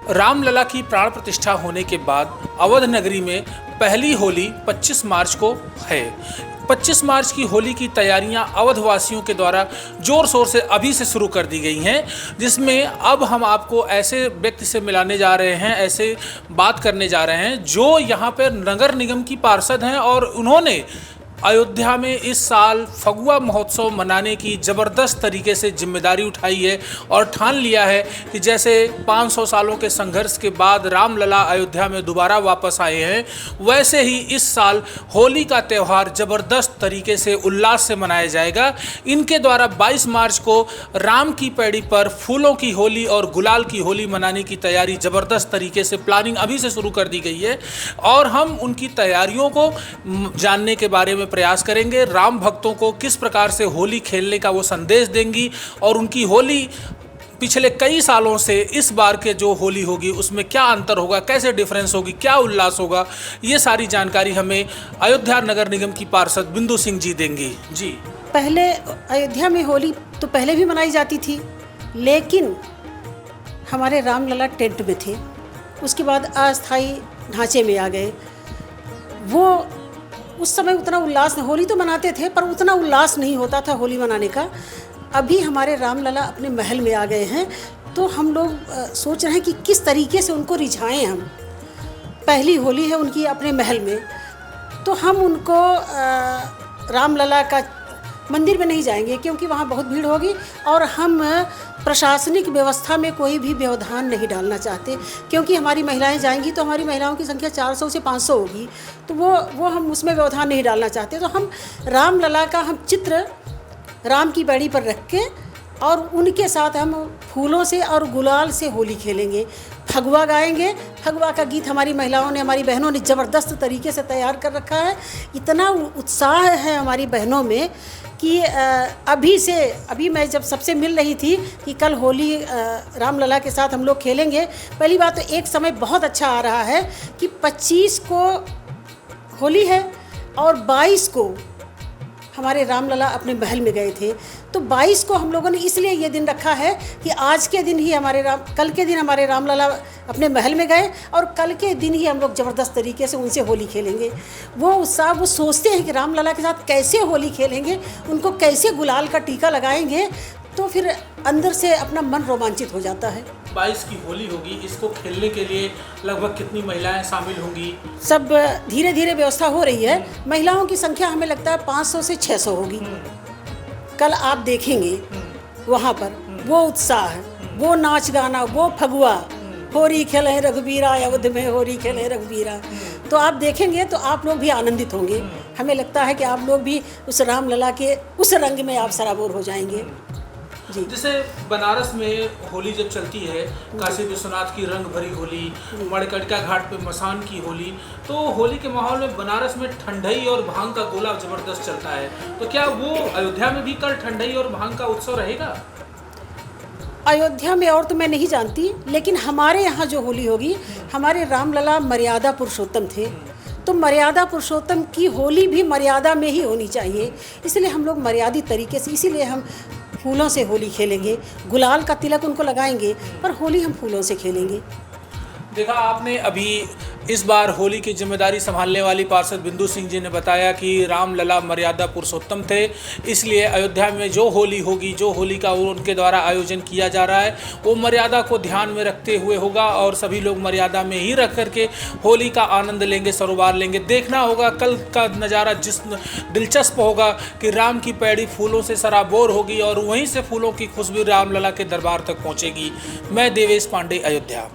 रामलला की प्राण प्रतिष्ठा होने के बाद अवध नगरी में पहली होली 25 मार्च को है। 25 मार्च की होली की तैयारियां अवधवासियों के द्वारा जोर शोर से अभी से शुरू कर दी गई हैं, जिसमें अब हम आपको ऐसे व्यक्ति से मिलाने जा रहे हैं, ऐसे बात करने जा रहे हैं जो यहाँ पर नगर निगम की पार्षद हैं और उन्होंने अयोध्या में इस साल फगुआ महोत्सव मनाने की ज़बरदस्त तरीके से जिम्मेदारी उठाई है और ठान लिया है कि जैसे 500 सालों के संघर्ष के बाद रामलला अयोध्या में दोबारा वापस आए हैं, वैसे ही इस साल होली का त्यौहार ज़बरदस्त तरीके से उल्लास से मनाया जाएगा। इनके द्वारा 22 मार्च को राम की पैड़ी पर फूलों की होली और गुलाल की होली मनाने की तैयारी ज़बरदस्त तरीके से प्लानिंग अभी से शुरू कर दी गई है और हम उनकी तैयारियों को जानने के बारे में प्रयास करेंगे। राम भक्तों को किस प्रकार से होली खेलने का वो संदेश देंगी और उनकी होली पिछले कई सालों से इस बार के जो होली होगी उसमें क्या अंतर होगा, कैसे डिफरेंस होगी, क्या उल्लास होगा, ये सारी जानकारी हमें अयोध्या नगर निगम की पार्षद बिंदु सिंह जी देंगी। जी, पहले अयोध्या में होली तो पहले भी मनाई जाती थी, लेकिन हमारे रामलला टेंट में थे, उसके बाद अस्थाई ढांचे में आ गए। वो उस समय उतना उल्लास, होली तो मनाते थे पर उतना उल्लास नहीं होता था होली मनाने का। अभी हमारे रामलला अपने महल में आ गए हैं, तो हम लोग सोच रहे हैं कि किस तरीके से उनको रिझाएं हम। पहली होली है उनकी अपने महल में, तो हम उनको रामलला का मंदिर में नहीं जाएंगे क्योंकि वहाँ बहुत भीड़ होगी और हम प्रशासनिक व्यवस्था में कोई भी व्यवधान नहीं डालना चाहते, क्योंकि हमारी महिलाएं जाएंगी तो हमारी महिलाओं की संख्या 400 से 500 होगी, तो वो हम उसमें व्यवधान नहीं डालना चाहते। तो हम रामलला का हम चित्र राम की पैड़ी पर रख के और उनके साथ हम फूलों से और गुलाल से होली खेलेंगे, फगुआ गाएंगे। फगुआ का गीत हमारी महिलाओं ने, हमारी बहनों ने ज़बरदस्त तरीके से तैयार कर रखा है। इतना उत्साह है हमारी बहनों में कि अभी मैं जब सबसे मिल रही थी कि कल होली रामलला के साथ हम लोग खेलेंगे। पहली बात तो एक समय बहुत अच्छा आ रहा है कि 25 को होली है और 22 को हमारे रामलला अपने महल में गए थे, तो 22 को हम लोगों ने इसलिए ये दिन रखा है कि आज के दिन ही कल के दिन हमारे रामलला अपने महल में गए और कल के दिन ही हम लोग ज़बरदस्त तरीके से उनसे होली खेलेंगे। वो उत्साह, वो सोचते हैं कि रामलला के साथ कैसे होली खेलेंगे, उनको कैसे गुलाल का टीका लगाएंगे, तो फिर अंदर से अपना मन रोमांचित हो जाता है। 22 की होली होगी, इसको खेलने के लिए लगभग कितनी महिलाएं शामिल होंगी? सब धीरे धीरे व्यवस्था हो रही है। महिलाओं की संख्या हमें लगता है 500 से 600 होगी। कल आप देखेंगे वहाँ पर वो उत्साह, वो नाच गाना, वो फगुआ, होरी खेले रघुबीरा अवध में होरी खेले रघुबीरा, तो आप देखेंगे तो आप लोग भी आनंदित होंगे। हमें लगता है कि आप लोग भी उस रामलला के उस रंग में आप सराबोर हो जाएंगे। जैसे बनारस में होली जब चलती है, काशी विश्वनाथ की रंग भरी होली, मणिकर्णिका घाट पे मसान की होली, तो होली के माहौल में बनारस में ठंडई और भांग का गोला जबरदस्त चलता है, तो क्या वो अयोध्या में भी कल ठंडई और भांग का उत्सव रहेगा? अयोध्या में और तो मैं नहीं जानती, लेकिन हमारे यहाँ जो होली होगी, हमारे रामलला मर्यादा पुरुषोत्तम थे, तो मर्यादा पुरुषोत्तम की होली भी मर्यादा में ही होनी चाहिए। इसलिए हम लोग मर्यादित तरीके से, इसीलिए हम फूलों से होली खेलेंगे, गुलाल का तिलक उनको लगाएंगे, पर होली हम फूलों से खेलेंगे। देखा आपने, अभी इस बार होली की जिम्मेदारी संभालने वाली पार्षद बिंदु सिंह जी ने बताया कि रामलला मर्यादा पुरुषोत्तम थे, इसलिए अयोध्या में जो होली होगी, जो होली का उनके द्वारा आयोजन किया जा रहा है, वो मर्यादा को ध्यान में रखते हुए होगा और सभी लोग मर्यादा में ही रख करके होली का आनंद लेंगे, सरोबार लेंगे। देखना होगा कल का नज़ारा जिस दिलचस्प होगा कि राम की पैड़ी फूलों से सराबोर होगी और वहीं से फूलों की खुशबू रामलला के दरबार तक पहुँचेगी। मैं देवेश पांडे, अयोध्या।